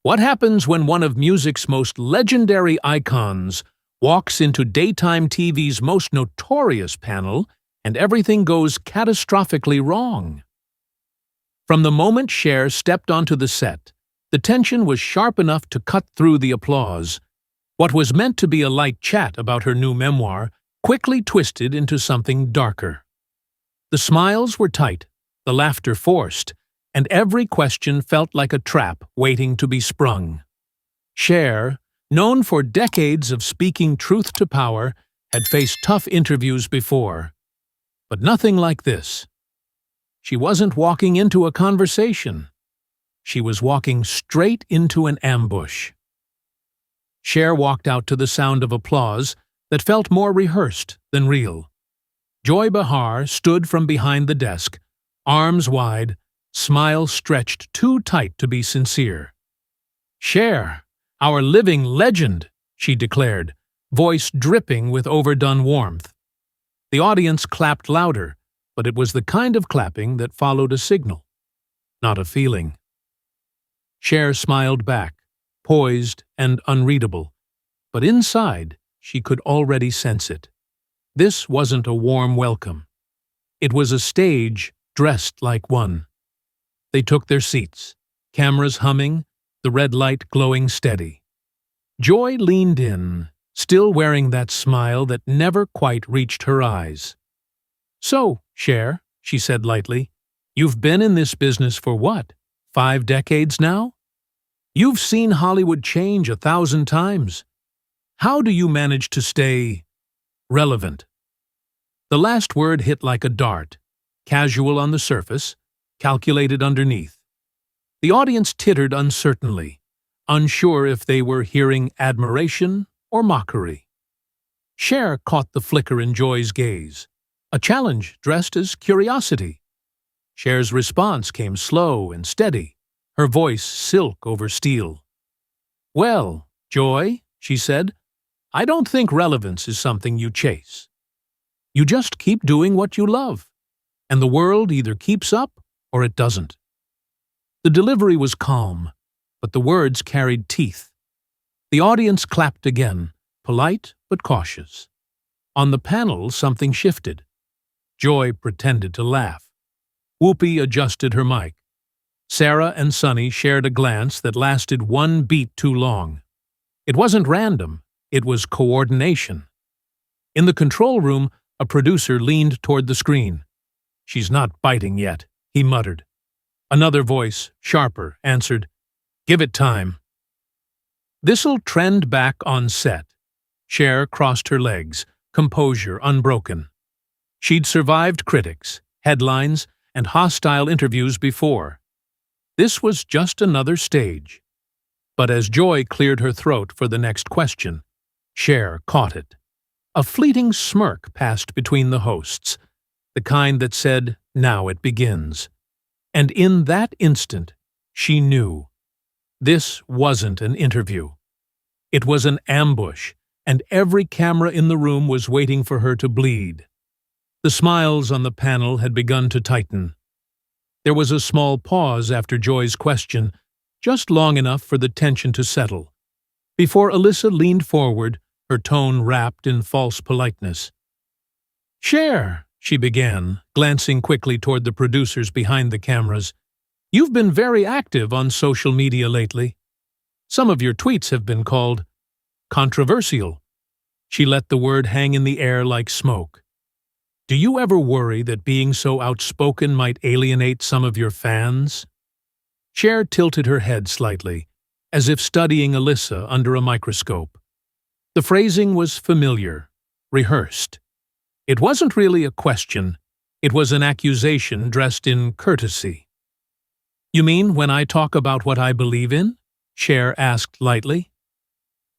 What happens when one of music's most legendary icons walks into daytime TV's most notorious panel and everything goes catastrophically wrong? From the moment Cher stepped onto the set, the tension was sharp enough to cut through the applause. What was meant to be a light chat about her new memoir quickly twisted into something darker. The smiles were tight, the laughter forced, and every question felt like a trap waiting to be sprung. Cher, known for decades of speaking truth to power, had faced tough interviews before. But nothing like this. She wasn't walking into a conversation. She was walking straight into an ambush. Cher walked out to the sound of applause that felt more rehearsed than real. Joy Behar stood from behind the desk, arms wide, smile stretched too tight to be sincere. "Cher, our living legend," she declared, voice dripping with overdone warmth. The audience clapped louder, but it was the kind of clapping that followed a signal, not a feeling. Cher smiled back, poised and unreadable, but inside she could already sense it. This wasn't a warm welcome. It was a stage dressed like one. They took their seats, cameras humming, the red light glowing steady. Joy leaned in, still wearing that smile that never quite reached her eyes. "So, Cher," she said lightly, "you've been in this business for what, 5 decades now? You've seen Hollywood change 1,000 times. How do you manage to stay relevant?" The last word hit like a dart, casual on the surface, calculated underneath. The audience tittered uncertainly, unsure if they were hearing admiration or mockery. Cher caught the flicker in Joy's gaze, a challenge dressed as curiosity. Cher's response came slow and steady, her voice silk over steel. "Well, Joy," she said, "I don't think relevance is something you chase. You just keep doing what you love, and the world either keeps up or it doesn't." The delivery was calm, but the words carried teeth. The audience clapped again, polite but cautious. On the panel, something shifted. Joy pretended to laugh. Whoopi adjusted her mic. Sarah and Sunny shared a glance that lasted 1 beat too long. It wasn't random, it was coordination. In the control room, a producer leaned toward the screen. "She's not biting yet," he muttered. Another voice, sharper, answered, "Give it time." This'll trend back on set. Cher crossed her legs, composure unbroken. She'd survived critics, headlines, and hostile interviews before. This was just another stage. But as Joy cleared her throat for the next question, Cher caught it. A fleeting smirk passed between the hosts, the kind that said, "Now it begins." And in that instant, she knew. This wasn't an interview. It was an ambush, and every camera in the room was waiting for her to bleed. The smiles on the panel had begun to tighten. There was a small pause after Joy's question, just long enough for the tension to settle, before Alyssa leaned forward, her tone wrapped in false politeness. "Cher," she began, glancing quickly toward the producers behind the cameras, "you've been very active on social media lately. Some of your tweets have been called controversial." She let the word hang in the air like smoke. "Do you ever worry that being so outspoken might alienate some of your fans?" Cher tilted her head slightly, as if studying Alyssa under a microscope. The phrasing was familiar, rehearsed. It wasn't really a question, it was an accusation dressed in courtesy. "You mean when I talk about what I believe in?" Cher asked lightly.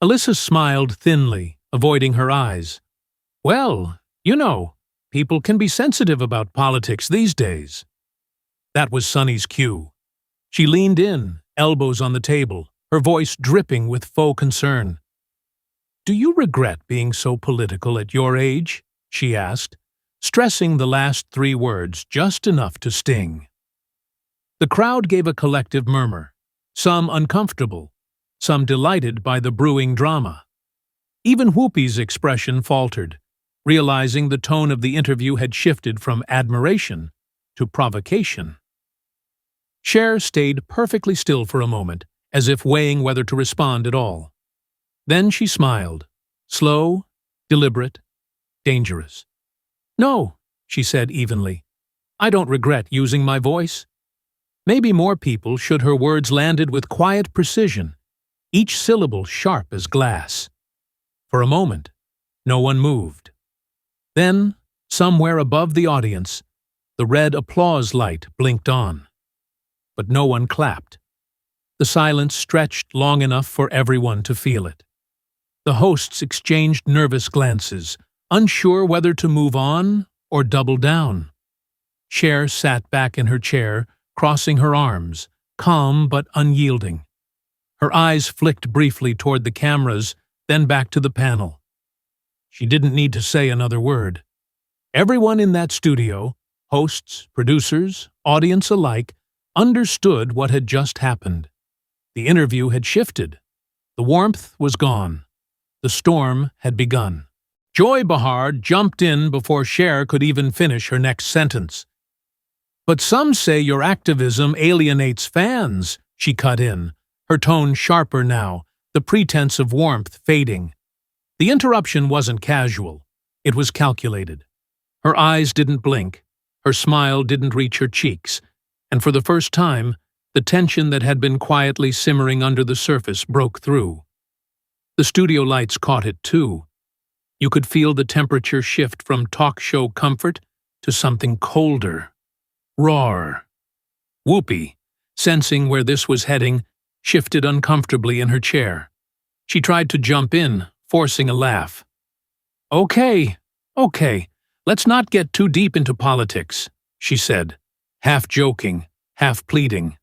Alyssa smiled thinly, avoiding her eyes. "Well, you know, people can be sensitive about politics these days." That was Sunny's cue. She leaned in, elbows on the table, her voice dripping with faux concern. "Do you regret being so political at your age?" she asked, stressing the last 3 words just enough to sting. The crowd gave a collective murmur. some uncomfortable, some delighted by the brewing drama. Even Whoopi's expression faltered, realizing the tone of the interview had shifted from admiration to provocation. Cher stayed perfectly still for a moment, as if weighing whether to respond at all. Then she smiled, slow, deliberate, dangerous. "No," she said evenly. "I don't regret using my voice." Maybe more people should her words landed with quiet precision, each syllable sharp as glass. For a moment, no one moved. Then, somewhere above the audience, the red applause light blinked on. But no one clapped. The silence stretched long enough for everyone to feel it. The hosts exchanged nervous glances, unsure whether to move on or double down. Cher sat back in her chair, crossing her arms, calm but unyielding. Her eyes flicked briefly toward the cameras, then back to the panel. She didn't need to say another word. Everyone in that studio, hosts, producers, audience alike, understood what had just happened. The interview had shifted. The warmth was gone. The storm had begun. Joy Behar jumped in before Cher could even finish her next sentence. "But some say your activism alienates fans," she cut in, her tone sharper now, the pretense of warmth fading. The interruption wasn't casual. It was calculated. Her eyes didn't blink. Her smile didn't reach her cheeks. And for the first time, the tension that had been quietly simmering under the surface broke through. The studio lights caught it too. You could feel the temperature shift from talk show comfort to something colder. Raw. Whoopi, sensing where this was heading, shifted uncomfortably in her chair. She tried to jump in, forcing a laugh. Okay, let's not get too deep into politics," she said, half joking, half pleading.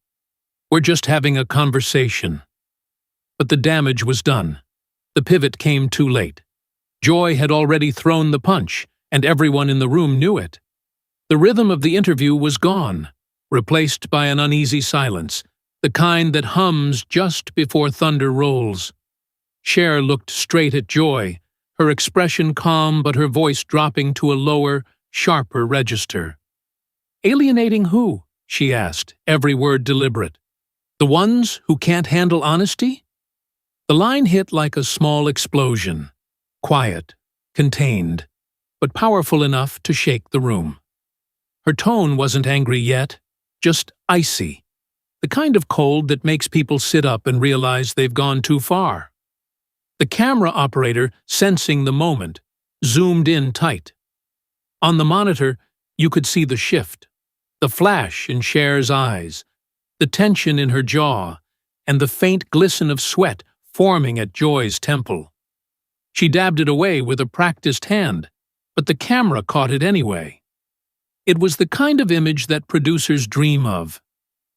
"We're just having a conversation." But the damage was done. The pivot came too late. Joy had already thrown the punch, and everyone in the room knew it. The rhythm of the interview was gone, replaced by an uneasy silence, the kind that hums just before thunder rolls. Cher looked straight at Joy, her expression calm but her voice dropping to a lower, sharper register. "Alienating who?" she asked, every word deliberate. "The ones who can't handle honesty?" The line hit like a small explosion, quiet, contained, but powerful enough to shake the room. Her tone wasn't angry yet, just icy, the kind of cold that makes people sit up and realize they've gone too far. The camera operator, sensing the moment, zoomed in tight. On the monitor, you could see the shift, the flash in Cher's eyes, the tension in her jaw, and the faint glisten of sweat forming at Joy's temple. She dabbed it away with a practiced hand, but the camera caught it anyway. It was the kind of image that producers dream of.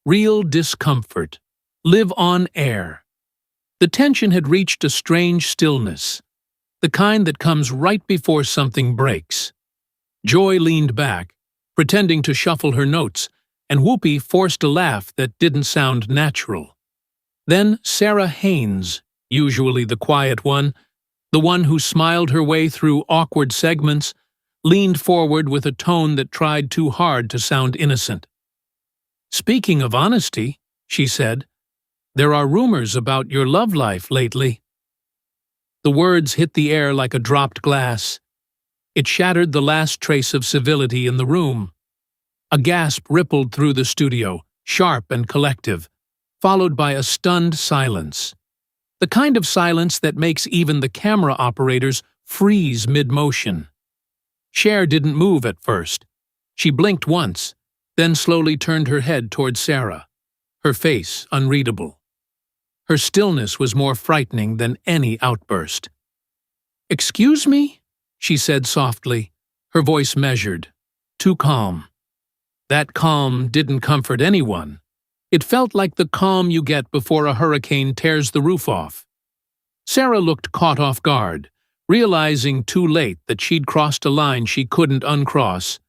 Real discomfort. Live on air. The tension had reached a strange stillness, the kind that comes right before something breaks. Joy leaned back, pretending to shuffle her notes, and Whoopi forced a laugh that didn't sound natural. Then Sarah Haynes, usually the quiet one, the one who smiled her way through awkward segments, leaned forward with a tone that tried too hard to sound innocent. "Speaking of honesty," she said, "there are rumors about your love life lately." The words hit the air like a dropped glass. It shattered the last trace of civility in the room. A gasp rippled through the studio, sharp and collective, followed by a stunned silence. The kind of silence that makes even the camera operators freeze mid-motion. Cher didn't move at first. She blinked once, then slowly turned her head toward Sarah, her face unreadable. Her stillness was more frightening than any outburst. "Excuse me?" she said softly, her voice measured, too calm. That calm didn't comfort anyone. It felt like the calm you get before a hurricane tears the roof off. Sarah looked caught off guard, realizing too late that she'd crossed a line she couldn't uncross.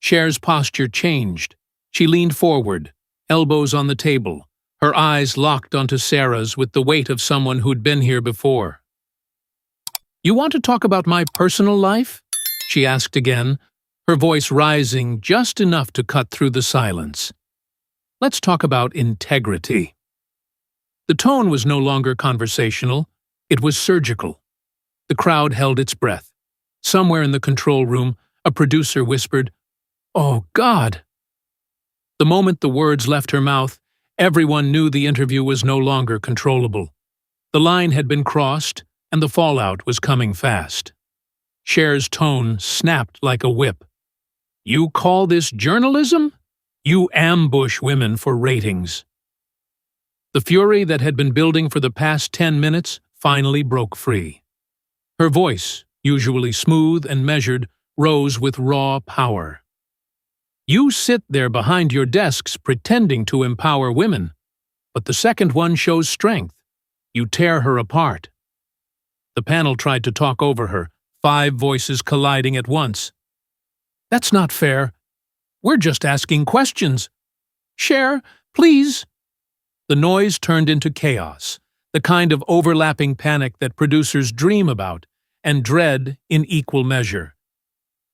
Cher's posture changed. She leaned forward, elbows on the table, Her eyes locked onto Sarah's with the weight of someone who'd been here before. "You want to talk about my personal life?" she asked again, her voice rising just enough to cut through the silence. "Let's talk about integrity." The tone was no longer conversational, it was surgical. The crowd held its breath. Somewhere in the control room, a producer whispered, "Oh, God!" The moment the words left her mouth, everyone knew the interview was no longer controllable. The line had been crossed, and the fallout was coming fast. Cher's tone snapped like a whip. "You call this journalism? You ambush women for ratings." The fury that had been building for the past 10 minutes finally broke free. Her voice, usually smooth and measured, rose with raw power. "You sit there behind your desks pretending to empower women, but the second one shows strength. You tear her apart." The panel tried to talk over her, 5 voices colliding at once. "That's not fair. We're just asking questions. Cher, please." The noise turned into chaos, the kind of overlapping panic that producers dream about and dread in equal measure.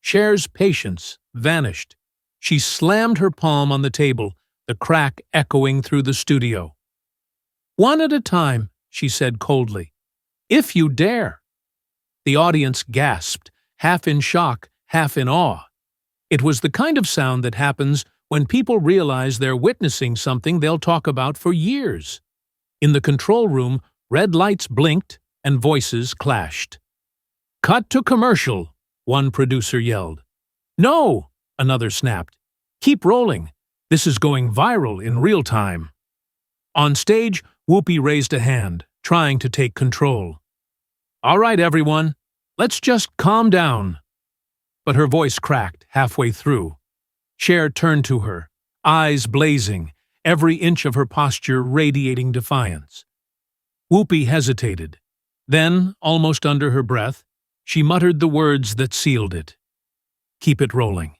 Cher's patience vanished. She slammed her palm on the table, the crack echoing through the studio. "One at a time," she said coldly. "If you dare." The audience gasped, half in shock, half in awe. It was the kind of sound that happens when people realize they're witnessing something they'll talk about for years. In the control room, red lights blinked and voices clashed. "Cut to commercial," one producer yelled. "No," another snapped. "Keep rolling. This is going viral in real time." On stage, Whoopi raised a hand, trying to take control. "All right, everyone, let's just calm down." But her voice cracked halfway through. Cher turned to her, eyes blazing, every inch of her posture radiating defiance. Whoopi hesitated. Then, almost under her breath, she muttered the words that sealed it. "Keep it rolling.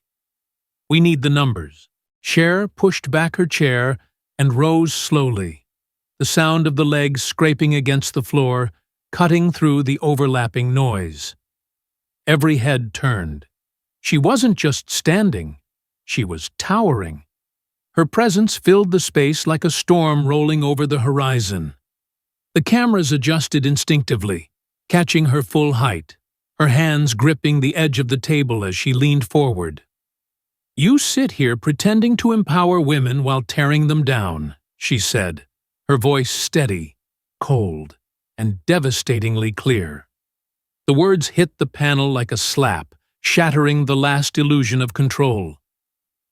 We need the numbers." Cher pushed back her chair and rose slowly, the sound of the legs scraping against the floor, cutting through the overlapping noise. Every head turned. She wasn't just standing, she was towering. Her presence filled the space like a storm rolling over the horizon. The cameras adjusted instinctively, catching her full height, her hands gripping the edge of the table as she leaned forward. "You sit here pretending to empower women while tearing them down," she said, her voice steady, cold, and devastatingly clear. The words hit the panel like a slap, shattering the last illusion of control.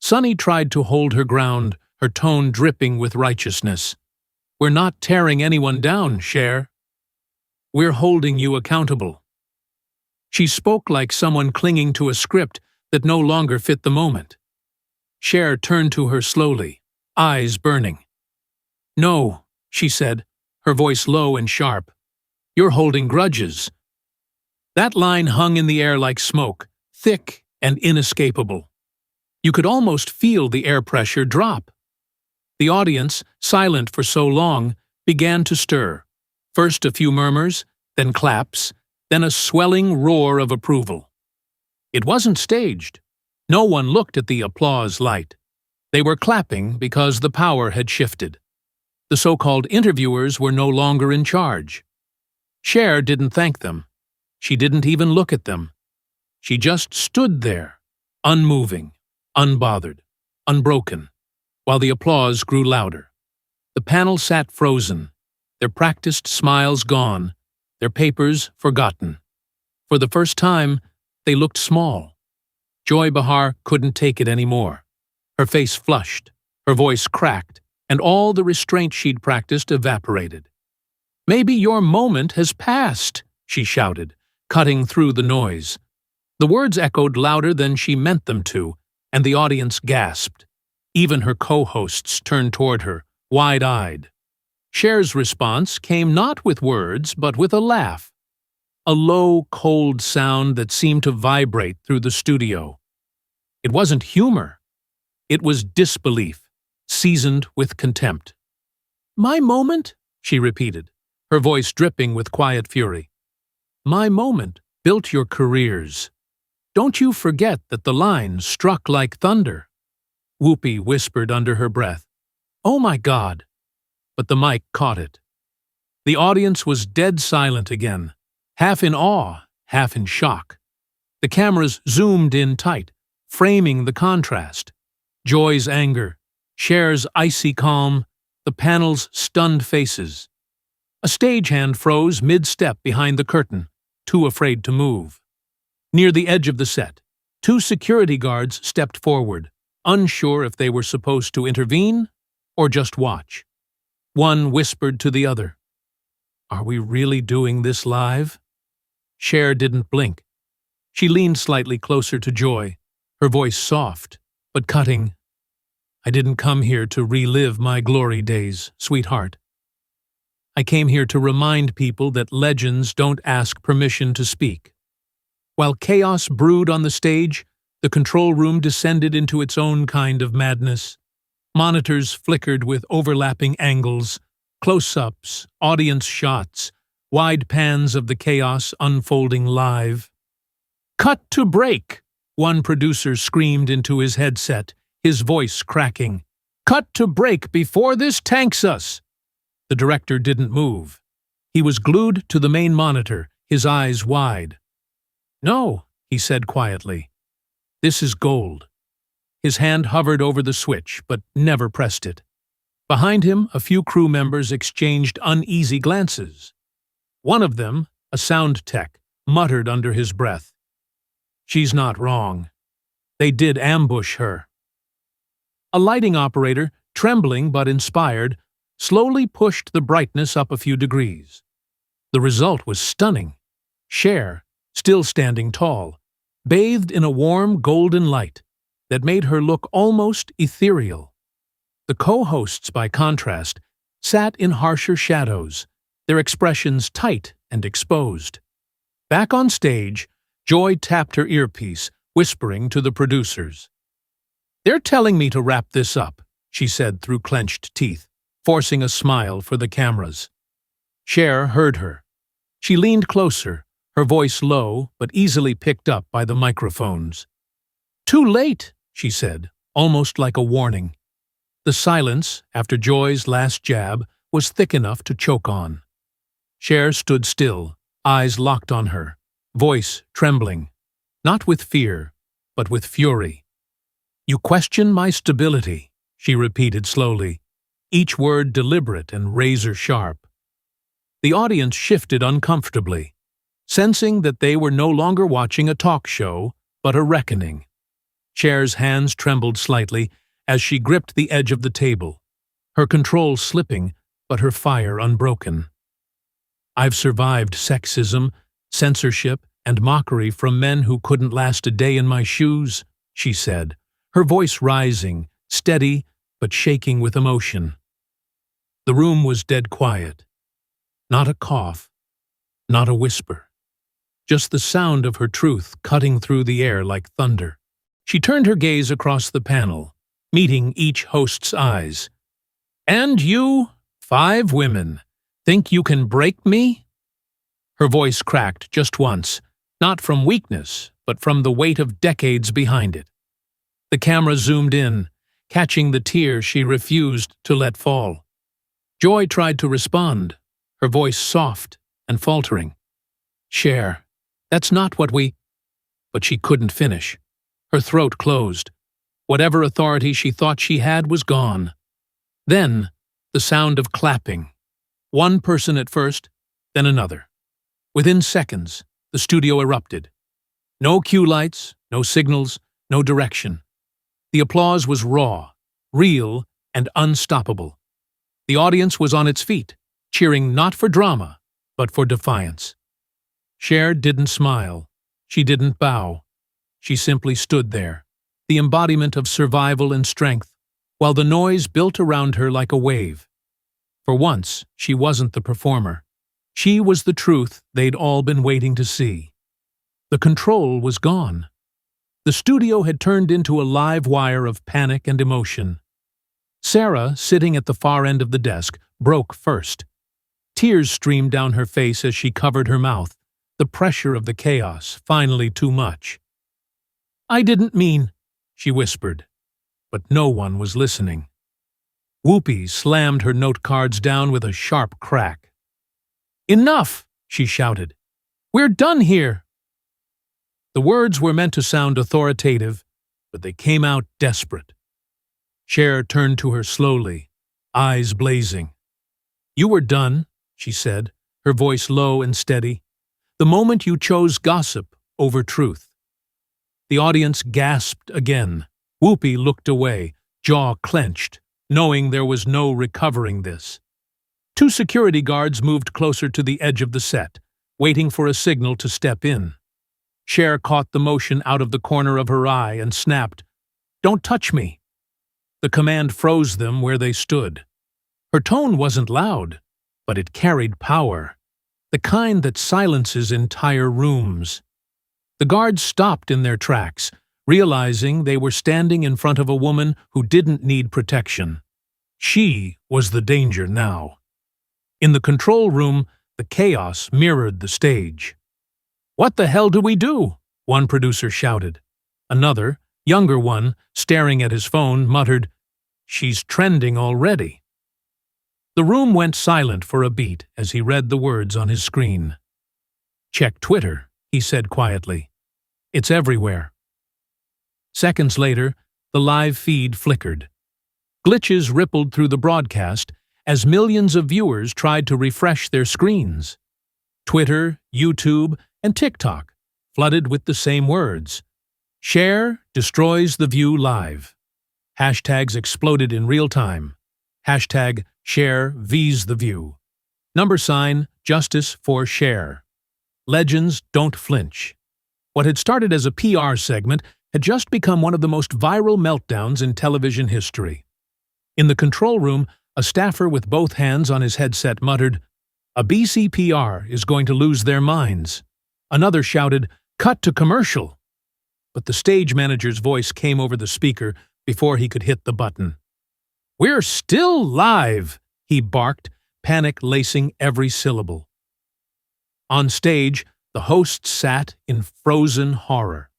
Sunny tried to hold her ground, her tone dripping with righteousness. "We're not tearing anyone down, Cher. We're holding you accountable." She spoke like someone clinging to a script that no longer fit the moment. Cher turned to her slowly, eyes burning. "No," she said, her voice low and sharp. "You're holding grudges." That line hung in the air like smoke, thick and inescapable. You could almost feel the air pressure drop. The audience, silent for so long, began to stir. First a few murmurs, then claps, then a swelling roar of approval. It wasn't staged. No one looked at the applause light. They were clapping because the power had shifted. The so-called interviewers were no longer in charge. Cher didn't thank them. She didn't even look at them. She just stood there, unmoving, unbothered, unbroken, while the applause grew louder. The panel sat frozen, their practiced smiles gone, their papers forgotten. For the first time, they looked small. Joy Behar couldn't take it anymore. Her face flushed, her voice cracked, and all the restraint she'd practiced evaporated. "Maybe your moment has passed," she shouted, cutting through the noise. The words echoed louder than she meant them to, and the audience gasped. Even her co-hosts turned toward her, wide-eyed. Cher's response came not with words, but with a laugh. A low, cold sound that seemed to vibrate through the studio. It wasn't humor. It was disbelief, seasoned with contempt. My moment? She repeated, her voice dripping with quiet fury. My moment built your careers. Don't you forget that the line struck like thunder. Whoopi whispered under her breath. Oh my God! But the mic caught it. The audience was dead silent again, half in awe, half in shock. The cameras zoomed in tight, framing the contrast. Joy's anger, Cher's icy calm, the panel's stunned faces. A stagehand froze mid-step behind the curtain, too afraid to move. Near the edge of the set, two security guards stepped forward, unsure if they were supposed to intervene or just watch. One whispered to the other, Are we really doing this live? Cher didn't blink. She leaned slightly closer to Joy, her voice soft, but cutting. I didn't come here to relive my glory days, sweetheart. I came here to remind people that legends don't ask permission to speak. While chaos brewed on the stage, the control room descended into its own kind of madness. Monitors flickered with overlapping angles, close-ups, audience shots, wide pans of the chaos unfolding live. Cut to break! One producer screamed into his headset, his voice cracking. Cut to break before this tanks us! The director didn't move. He was glued to the main monitor, his eyes wide. No, he said quietly. This is gold. His hand hovered over the switch, but never pressed it. Behind him, a few crew members exchanged uneasy glances. One of them, a sound tech, muttered under his breath. She's not wrong. They did ambush her. A lighting operator, trembling but inspired, slowly pushed the brightness up a few degrees. The result was stunning. Cher, still standing tall, bathed in a warm golden light that made her look almost ethereal. The co-hosts, by contrast, sat in harsher shadows, their expressions tight and exposed. Back on stage, Joy tapped her earpiece, whispering to the producers. They're telling me to wrap this up, she said through clenched teeth, forcing a smile for the cameras. Cher heard her. She leaned closer, her voice low but easily picked up by the microphones. Too late, she said, almost like a warning. The silence, after Joy's last jab, was thick enough to choke on. Cher stood still, eyes locked on her, voice trembling, not with fear, but with fury. You question my stability, she repeated slowly, each word deliberate and razor-sharp. The audience shifted uncomfortably, sensing that they were no longer watching a talk show, but a reckoning. Cher's hands trembled slightly as she gripped the edge of the table, her control slipping, but her fire unbroken. I've survived sexism, censorship, and mockery from men who couldn't last a day in my shoes, she said, her voice rising, steady but shaking with emotion. The room was dead quiet. Not a cough, not a whisper. Just the sound of her truth cutting through the air like thunder. She turned her gaze across the panel, meeting each host's eyes. And you, 5 women, think you can break me? Her voice cracked just once, not from weakness, but from the weight of decades behind it. The camera zoomed in, catching the tear she refused to let fall. Joy tried to respond, her voice soft and faltering. Cher, that's not what we... But she couldn't finish. Her throat closed. Whatever authority she thought she had was gone. Then, the sound of clapping. One person at first, then another. Within seconds, the studio erupted. No cue lights, no signals, no direction. The applause was raw, real, and unstoppable. The audience was on its feet, cheering not for drama, but for defiance. Cher didn't smile. She didn't bow. She simply stood there, the embodiment of survival and strength, while the noise built around her like a wave. For once, she wasn't the performer. She was the truth they'd all been waiting to see. The control was gone. The studio had turned into a live wire of panic and emotion. Sarah, sitting at the far end of the desk, broke first. Tears streamed down her face as she covered her mouth, the pressure of the chaos finally too much. "I didn't mean," she whispered, but no one was listening. Whoopi slammed her note cards down with a sharp crack. "Enough!" she shouted. "We're done here!" The words were meant to sound authoritative, but they came out desperate. Cher turned to her slowly, eyes blazing. "You were done," she said, her voice low and steady, "the moment you chose gossip over truth." The audience gasped again. Whoopi looked away, jaw clenched, knowing there was no recovering this. Two security guards moved closer to the edge of the set, waiting for a signal to step in. Cher caught the motion out of the corner of her eye and snapped, "Don't touch me." The command froze them where they stood. Her tone wasn't loud, but it carried power, the kind that silences entire rooms. The guards stopped in their tracks, realizing they were standing in front of a woman who didn't need protection. She was the danger now. In the control room, the chaos mirrored the stage. "What the hell do we do?" one producer shouted. Another, younger one, staring at his phone, muttered, "She's trending already." The room went silent for a beat as he read the words on his screen. "Check Twitter," he said quietly. "It's everywhere." Seconds later, the live feed flickered. Glitches rippled through the broadcast as millions of viewers tried to refresh their screens. Twitter, YouTube, and TikTok flooded with the same words. "Cher destroys the view live." Hashtags exploded in real time. Hashtag Cher V's the view. #, Justice for Cher. Legends don't flinch. What had started as a PR segment had just become one of the most viral meltdowns in television history. In the control room, a staffer with both hands on his headset muttered, "A BCPR is going to lose their minds." Another shouted, "Cut to commercial." But the stage manager's voice came over the speaker before he could hit the button. "We're still live," he barked, panic lacing every syllable. On stage, the hosts sat in frozen horror.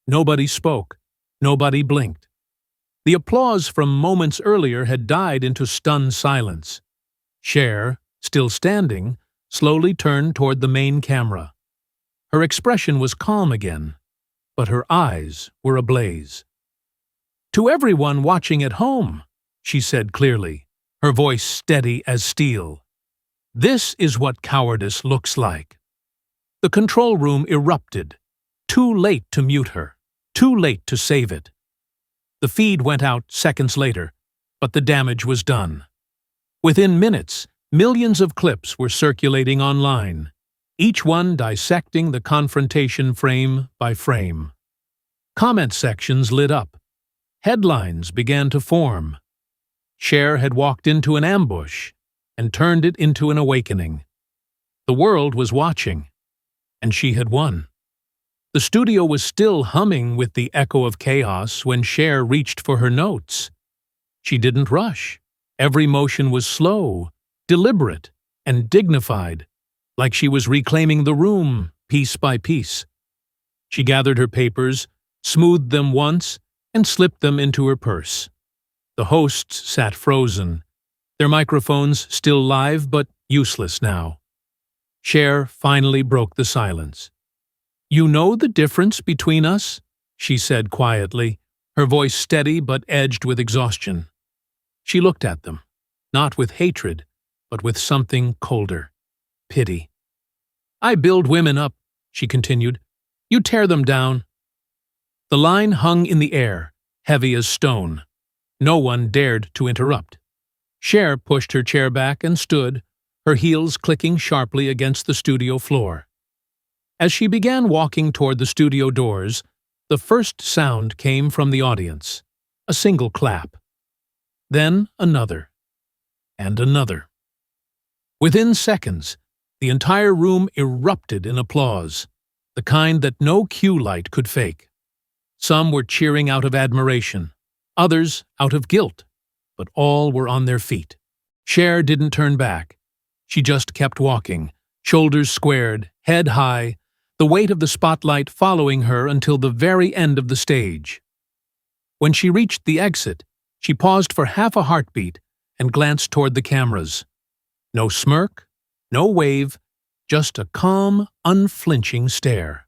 Nobody spoke. Nobody blinked. The applause from moments earlier had died into stunned silence. Cher, still standing, slowly turned toward the main camera. Her expression was calm again, but her eyes were ablaze. "To everyone watching at home," she said clearly, her voice steady as steel, "this is what cowardice looks like." The control room erupted. Too late to mute her. Too late to save it. The feed went out seconds later, but the damage was done. Within minutes, millions of clips were circulating online, each one dissecting the confrontation frame by frame. Comment sections lit up. Headlines began to form. Cher had walked into an ambush and turned it into an awakening. The world was watching, and she had won. The studio was still humming with the echo of chaos when Cher reached for her notes. She didn't rush. Every motion was slow, deliberate, and dignified, like she was reclaiming the room piece by piece. She gathered her papers, smoothed them once, and slipped them into her purse. The hosts sat frozen, their microphones still live but useless now. Cher finally broke the silence. "You know the difference between us?" she said quietly, her voice steady but edged with exhaustion. She looked at them, not with hatred, but with something colder. Pity. "I build women up," she continued. "You tear them down." The line hung in the air, heavy as stone. No one dared to interrupt. Cher pushed her chair back and stood, her heels clicking sharply against the studio floor. As she began walking toward the studio doors, the first sound came from the audience, a single clap. Then another, and another. Within seconds, the entire room erupted in applause, the kind that no cue light could fake. Some were cheering out of admiration, others out of guilt. but all were on their feet. Cher didn't turn back. She just kept walking, shoulders squared, head high, the weight of the spotlight following her until the very end of the stage. When she reached the exit, she paused for half a heartbeat and glanced toward the cameras. No smirk, no wave, just a calm, unflinching stare.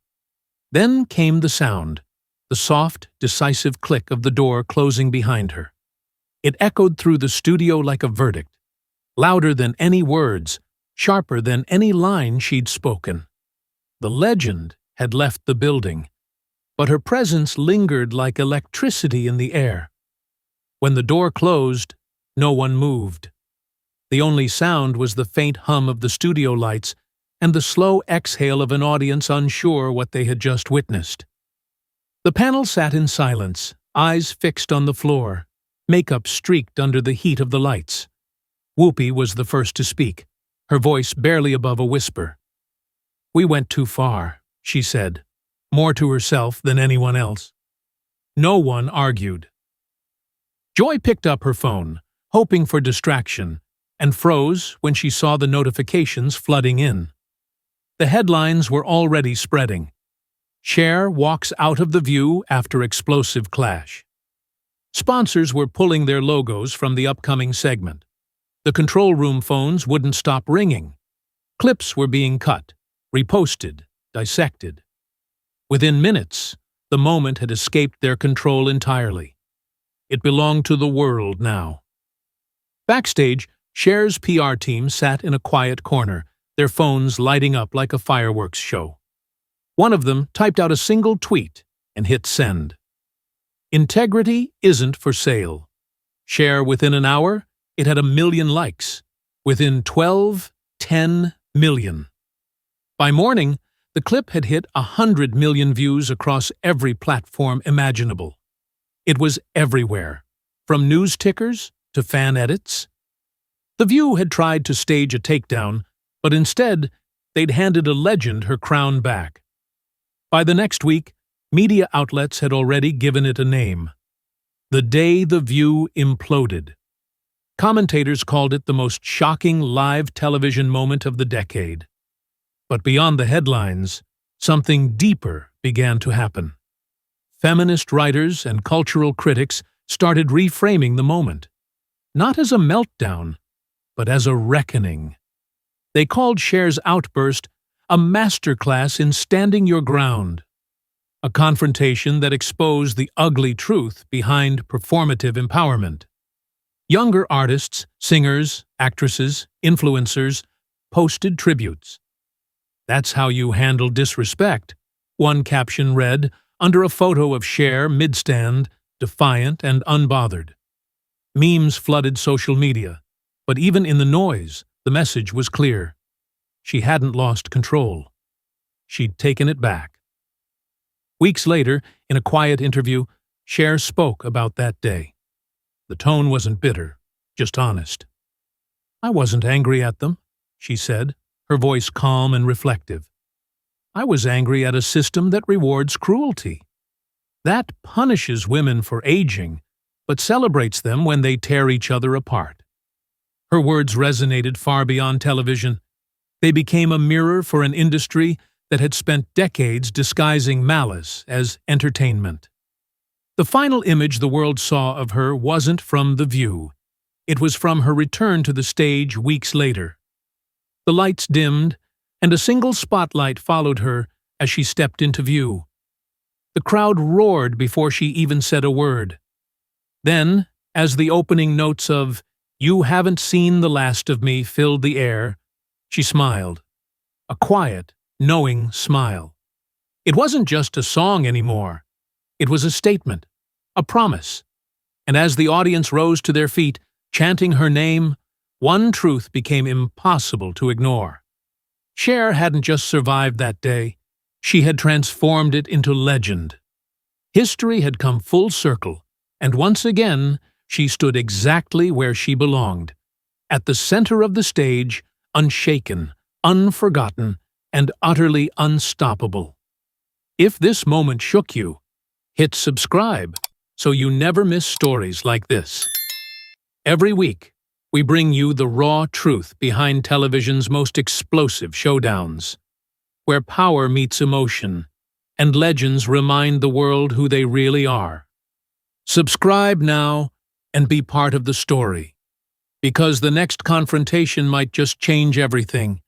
Then came the sound, the soft, decisive click of the door closing behind her. It echoed through the studio like a verdict, louder than any words, sharper than any line she'd spoken. The legend had left the building, but her presence lingered like electricity in the air. When the door closed, no one moved. The only sound was the faint hum of the studio lights and the slow exhale of an audience unsure what they had just witnessed. The panel sat in silence, eyes fixed on the floor, makeup streaked under the heat of the lights. Whoopi was the first to speak, her voice barely above a whisper. "We went too far," she said, more to herself than anyone else. No one argued. Joy picked up her phone, hoping for distraction, and froze when she saw the notifications flooding in. The headlines were already spreading. Cher walks out of the view after explosive clash. Sponsors were pulling their logos from the upcoming segment. The control room phones wouldn't stop ringing. Clips were being cut, reposted, dissected. Within minutes, the moment had escaped their control entirely. It belonged to the world now. Backstage, Cher's PR team sat in a quiet corner, their phones lighting up like a fireworks show. One of them typed out a single tweet and hit send. Integrity isn't for sale. Cher within an hour, it had 1 million likes. Within 12, 10 million. By morning, the clip had hit 100 million views across every platform imaginable. It was everywhere, from news tickers to fan edits. The View had tried to stage a takedown, but instead, they'd handed a legend her crown back. By the next week, media outlets had already given it a name. The day The View imploded. Commentators called it the most shocking live television moment of the decade. But beyond the headlines, something deeper began to happen. Feminist writers and cultural critics started reframing the moment, not as a meltdown, but as a reckoning. They called Cher's outburst a masterclass in standing your ground, a confrontation that exposed the ugly truth behind performative empowerment. Younger artists, singers, actresses, influencers posted tributes. "That's how you handle disrespect," one caption read, under a photo of Cher mid-stand, defiant and unbothered. Memes flooded social media, but even in the noise, the message was clear. She hadn't lost control. She'd taken it back. Weeks later, in a quiet interview, Cher spoke about that day. The tone wasn't bitter, just honest. "I wasn't angry at them," she said, her voice calm and reflective. "I was angry at a system that rewards cruelty. That punishes women for aging, but celebrates them when they tear each other apart." Her words resonated far beyond television. They became a mirror for an industry that had spent decades disguising malice as entertainment. The final image the world saw of her wasn't from The View. It was from her return to the stage weeks later. The lights dimmed, and a single spotlight followed her as she stepped into view. The crowd roared before she even said a word. Then, as the opening notes of "You Haven't Seen the Last of Me" filled the air, she smiled. A quiet, knowing smile. It wasn't just a song anymore. It was a statement, a promise. And as the audience rose to their feet, chanting her name, one truth became impossible to ignore. Cher hadn't just survived that day. She had transformed it into legend. History had come full circle, and once again, she stood exactly where she belonged, at the center of the stage, unshaken, unforgotten, and utterly unstoppable. If this moment shook you, hit subscribe so you never miss stories like this. Every week, we bring you the raw truth behind television's most explosive showdowns, where power meets emotion, and legends remind the world who they really are. Subscribe now and be part of the story, because the next confrontation might just change everything.